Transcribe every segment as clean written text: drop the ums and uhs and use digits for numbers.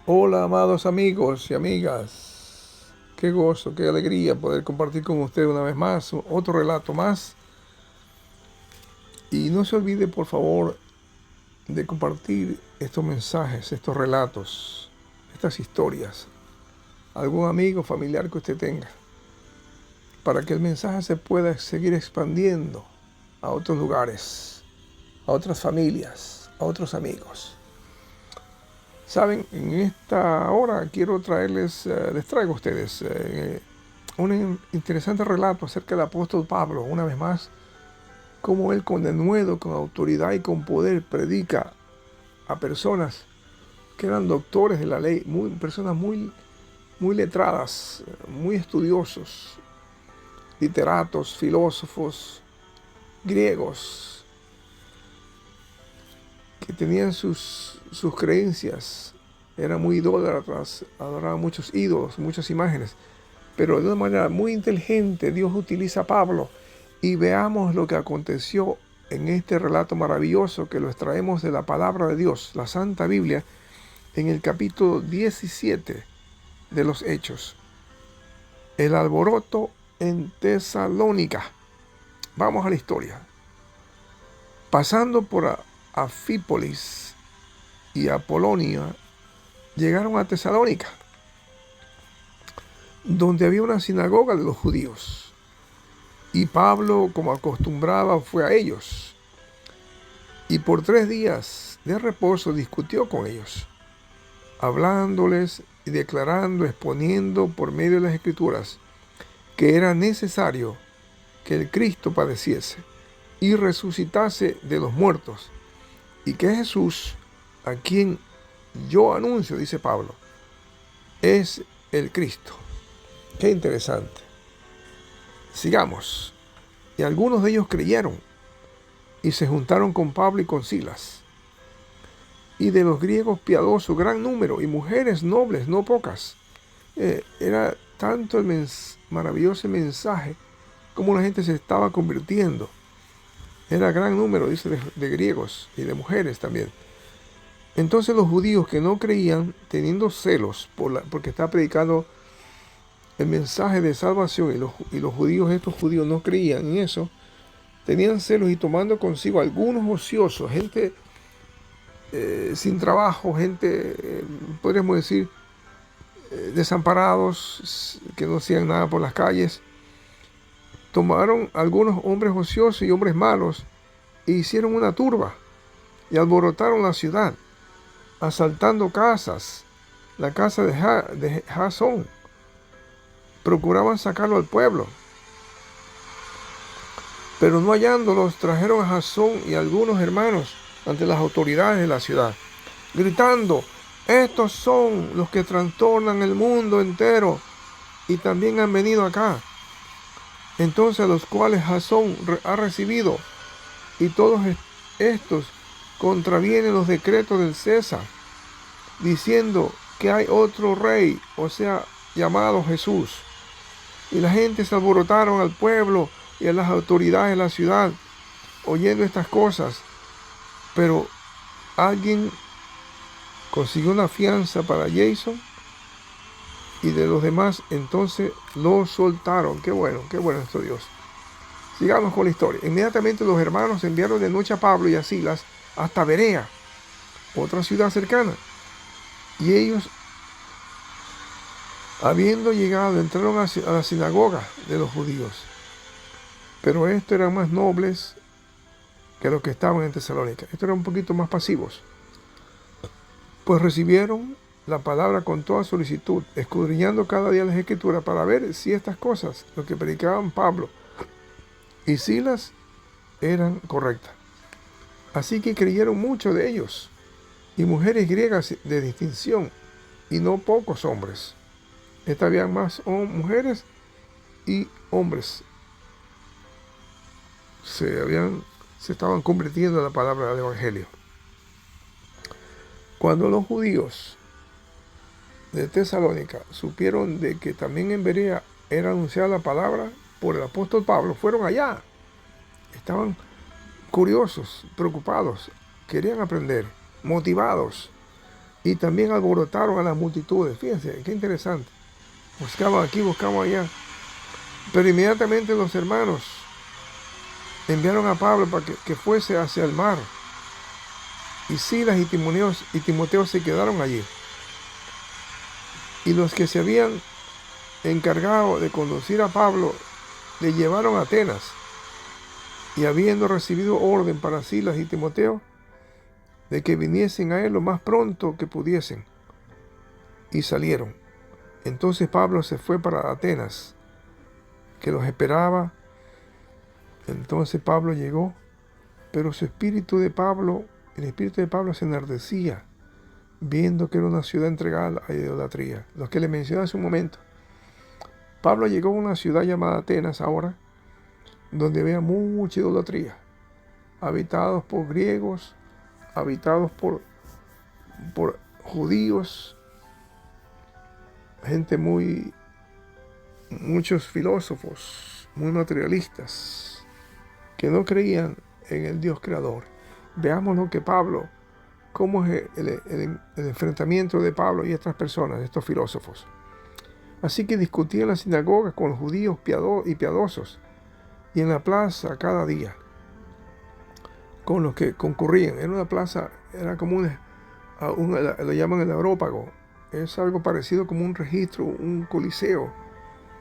Hola, amados amigos y amigas. Qué gozo, qué alegría poder compartir con ustedes una vez más otro relato más. Y no se olvide, por favor, de compartir estos mensajes, estos relatos, estas historias, a algún amigo, familiar que usted tenga, para que el mensaje se pueda seguir expandiendo a otros lugares, a otras familias, a otros amigos. Saben, en esta hora quiero les traigo a ustedes un interesante relato acerca del apóstol Pablo, una vez más, cómo él con denuedo, con autoridad y con poder predica a personas que eran doctores de la ley, personas muy letradas, muy estudiosos, literatos, filósofos, griegos, que tenían sus creencias, eran muy idólatras, adoraban muchos ídolos, muchas imágenes. Pero de una manera muy inteligente Dios utiliza a Pablo y veamos lo que aconteció en este relato maravilloso que lo extraemos de la palabra de Dios, la Santa Biblia, en el capítulo 17 de los Hechos. El alboroto en Tesalónica. Vamos a la historia. Pasando por Afípolis y Apolonia, llegaron a Tesalónica, donde había una sinagoga de los judíos. Y Pablo, como acostumbraba, fue a ellos. Y por 3 días de reposo discutió con ellos, hablándoles y declarando, exponiendo por medio de las Escrituras, que era necesario que el Cristo padeciese y resucitase de los muertos, y que Jesús, a quien yo anuncio, dice Pablo, es el Cristo. Qué interesante. Sigamos. Y algunos de ellos creyeron y se juntaron con Pablo y con Silas. Y de los griegos piadosos gran número, y mujeres nobles, no pocas. Era tanto el maravilloso mensaje como la gente se estaba convirtiendo. Era gran número, dice, de griegos y de mujeres también. Entonces los judíos que no creían, teniendo celos porque está predicando el mensaje de salvación, y los judíos, estos judíos no creían en eso, tenían celos y tomando consigo algunos ociosos, gente sin trabajo, gente, podríamos decir, desamparados, que no hacían nada por las calles, tomaron algunos hombres ociosos y hombres malos e hicieron una turba y alborotaron la ciudad, asaltando casas, la casa de Jasón. Procuraban sacarlo al pueblo, pero no hallándolos, trajeron a Jasón y a algunos hermanos ante las autoridades de la ciudad, gritando: estos son los que trastornan el mundo entero y también han venido acá. Entonces a los cuales Jasón ha recibido, y todos estos contravienen los decretos del César, diciendo que hay otro rey, o sea, llamado Jesús. Y la gente se alborotaron al pueblo y a las autoridades de la ciudad, oyendo estas cosas. Pero alguien consiguió una fianza para Jason, y de los demás entonces lo soltaron. Qué bueno esto, Dios. Sigamos con la historia. Inmediatamente los hermanos enviaron de noche a Pablo y a Silas hasta Berea, otra ciudad cercana. Y ellos, habiendo llegado, entraron a la sinagoga de los judíos. Pero estos eran más nobles que los que estaban en Tesalónica. Estos eran un poquito más pasivos. Pues recibieron la palabra con toda solicitud, escudriñando cada día las Escrituras para ver si estas cosas, lo que predicaban Pablo y Silas, eran correctas. Así que creyeron muchos de ellos, y mujeres griegas de distinción, y no pocos hombres. Habían más mujeres y hombres. Se estaban convirtiendo en la palabra del Evangelio. Cuando los judíos de Tesalónica supieron de que también en Berea era anunciada la palabra por el apóstol Pablo, fueron allá. Estaban curiosos, preocupados, querían aprender, motivados. y también alborotaron a las multitudes. Fíjense, qué interesante. Buscaban aquí, buscaban allá. Pero inmediatamente los hermanos enviaron a Pablo para que fuese hacia el mar. Y Silas y Timoteo se quedaron allí. Y los que se habían encargado de conducir a Pablo le llevaron a Atenas. Y habiendo recibido orden para Silas y Timoteo de que viniesen a él lo más pronto que pudiesen, y salieron. Entonces Pablo se fue para Atenas, que los esperaba. Entonces Pablo llegó, pero el espíritu de Pablo se enardecía, viendo que era una ciudad entregada a la idolatría. Los que le mencioné hace un momento. Pablo llegó a una ciudad llamada Atenas ahora, donde había mucha idolatría, habitados por griegos, habitados por judíos, gente muchos filósofos, muy materialistas, que no creían en el Dios creador. Veamos lo que Pablo, cómo es el enfrentamiento de Pablo y estas personas, estos filósofos. Así que discutía en las sinagogas con los judíos y piadosos, y en la plaza cada día, con los que concurrían. Era una plaza, era como lo llaman el Areópago. Es algo parecido como un registro, un coliseo,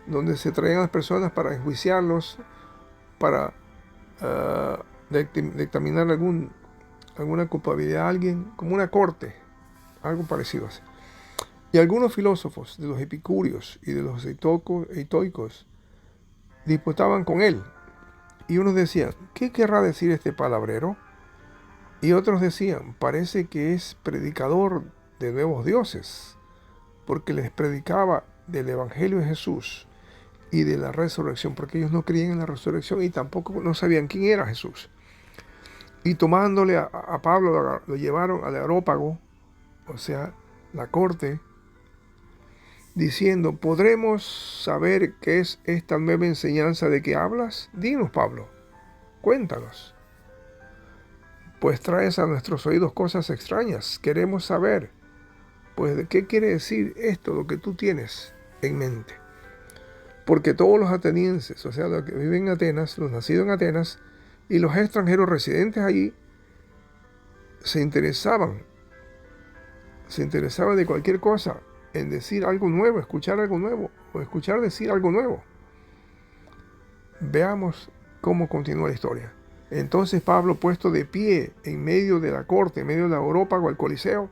donde se traían a las personas para enjuiciarlos, para dictaminar alguna culpabilidad a alguien, como una corte, algo parecido así. Y algunos filósofos de los epicúreos y de los estoicos disputaban con él. Y unos decían, ¿qué querrá decir este palabrero? Y otros decían, parece que es predicador de nuevos dioses, porque les predicaba del Evangelio de Jesús y de la resurrección, porque ellos no creían en la resurrección y tampoco no sabían quién era Jesús. Y tomándole a Pablo, lo llevaron al Areópago, o sea, la corte, diciendo, ¿podremos saber qué es esta nueva enseñanza de que hablas? Dinos, Pablo, cuéntanos. Pues traes a nuestros oídos cosas extrañas. Queremos saber, pues, ¿qué quiere decir esto, lo que tú tienes en mente? Porque todos los atenienses, o sea, los que viven en Atenas, los nacidos en Atenas, y los extranjeros residentes allí, se interesaban de cualquier cosa, en decir algo nuevo, escuchar algo nuevo, o escuchar decir algo nuevo. Veamos cómo continúa la historia. Entonces Pablo, puesto de pie en medio de la corte, en medio del Areópago, el Coliseo,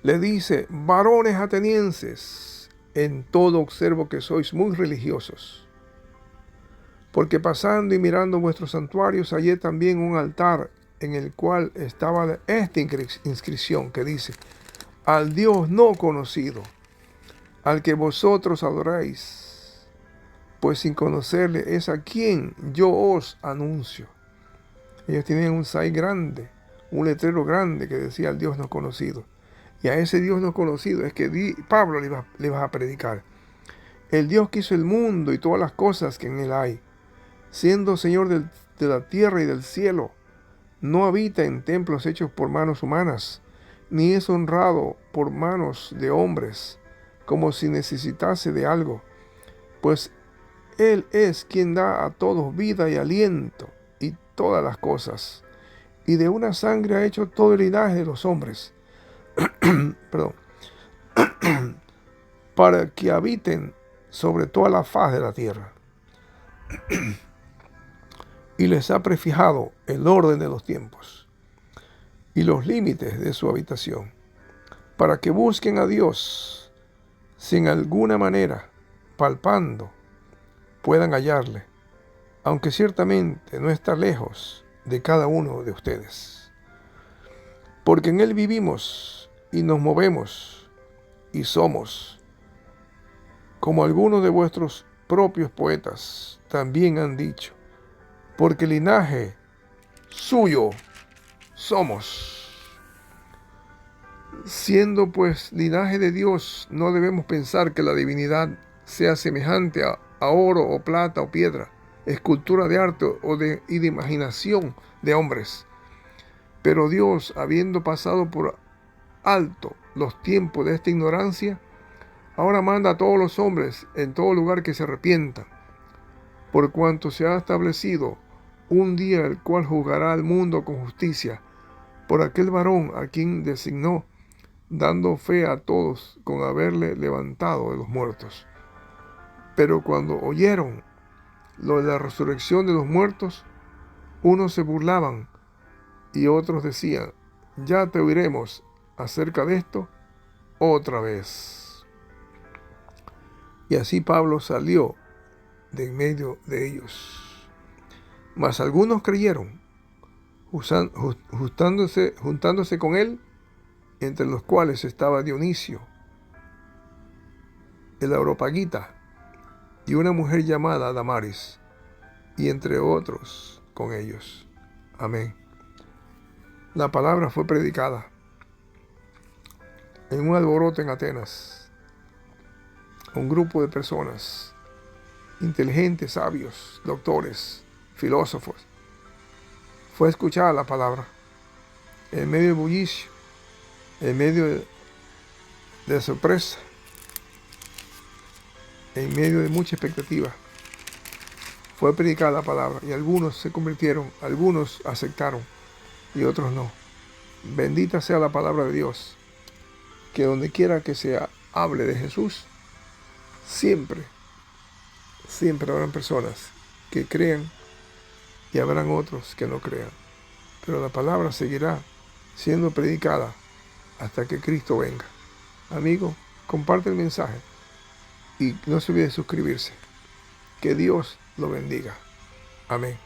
le dice, varones atenienses, en todo observo que sois muy religiosos, porque pasando y mirando vuestros santuarios hallé también un altar en el cual estaba esta inscripción que dice, al Dios no conocido, al que vosotros adoráis, pues sin conocerle es a quien yo os anuncio. Ellos tienen un sign grande, un letrero grande que decía al Dios no conocido. Y a ese Dios no conocido es que Pablo le va a predicar. El Dios que hizo el mundo y todas las cosas que en él hay, siendo Señor de la tierra y del cielo, no habita en templos hechos por manos humanas, ni es honrado por manos de hombres, como si necesitase de algo, pues Él es quien da a todos vida y aliento y todas las cosas, y de una sangre ha hecho todo el linaje de los hombres, perdón, para que habiten sobre toda la faz de la tierra. Y les ha prefijado el orden de los tiempos y los límites de su habitación, para que busquen a Dios, sin alguna manera, palpando, puedan hallarle, aunque ciertamente no está lejos de cada uno de ustedes. Porque en Él vivimos y nos movemos y somos, como algunos de vuestros propios poetas también han dicho, porque linaje suyo somos. Siendo pues linaje de Dios, no debemos pensar que la divinidad sea semejante a oro o plata o piedra, escultura de arte y de imaginación de hombres. Pero Dios, habiendo pasado por alto los tiempos de esta ignorancia, ahora manda a todos los hombres en todo lugar que se arrepientan, por cuanto se ha establecido un día el cual juzgará al mundo con justicia por aquel varón a quien designó, dando fe a todos con haberle levantado de los muertos. Pero cuando oyeron lo de la resurrección de los muertos, unos se burlaban y otros decían: ya te oiremos acerca de esto otra vez. Y así Pablo salió de en medio de ellos. Mas algunos creyeron, juntándose con él, entre los cuales estaba Dionisio, el Areópagita, y una mujer llamada Damaris, y entre otros con ellos. Amén. La palabra fue predicada en un alboroto en Atenas. Un grupo de personas inteligentes, sabios, doctores, filósofos. Fue escuchada la palabra en medio de bullicio, en medio de sorpresa, en medio de mucha expectativa. Fue predicada la palabra y algunos se convirtieron, algunos aceptaron y otros no. Bendita sea la palabra de Dios, que donde quiera que se hable de Jesús, siempre habrán personas que crean y habrán otros que no crean. Pero la palabra seguirá siendo predicada hasta que Cristo venga. Amigo, comparte el mensaje y no se olvide de suscribirse. Que Dios lo bendiga. Amén.